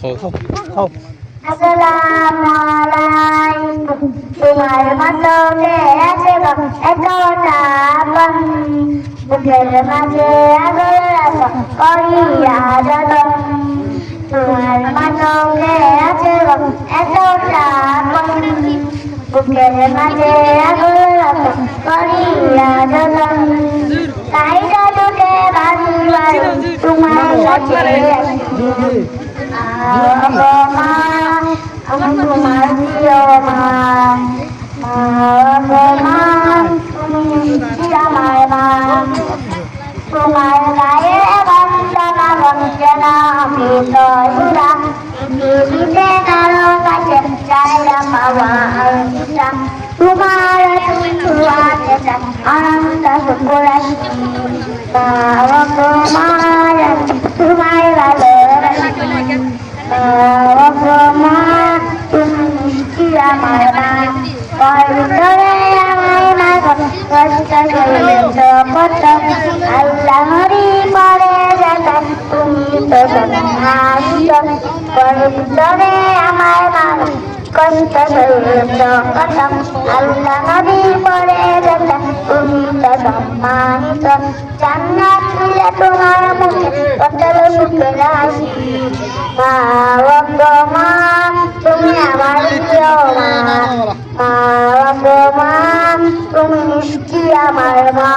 আসসালামু আলাইকুম তোমার মতো কে আছে গো এতটা আপন বুকের মাঝে আগল রাখো করিয়া যতন তোমার মতো কে আছে গো এতটা আপন বুকের মাঝে আগল রাখো করিয়া যতন তাই জাদুকে বাঁচিবার তোমার কাছে মা আমি তোমার প্রিয় মা মা তুমি আমার মা তোমার গায়ে বন্দনা বন্দনা আমি তয়ুরা পৃথিবীতে কারো কাছে চাইরা পাওয়া আলটা তোমার তুয়াতে আনন্দ শুকুরাশি তোমার তোমায় ভালোবাসি মা তুমি মিষ্টি আমার মা কষ্টরে আমায় মা কষ্ট করেছ কত আল্লাহরি করে যেত তুমি তো হাসিত কষ্টরে আমায় মা কষ্ট করেছ কত আল্লাহ নবী করে যেত তুমি তো সম্মানিত জান্নাত মিলে তোমার মুখে কত সুখের হাসি মা মা তুমি আমার প্রিয় মা মা তুমি মিষ্টি আমার মা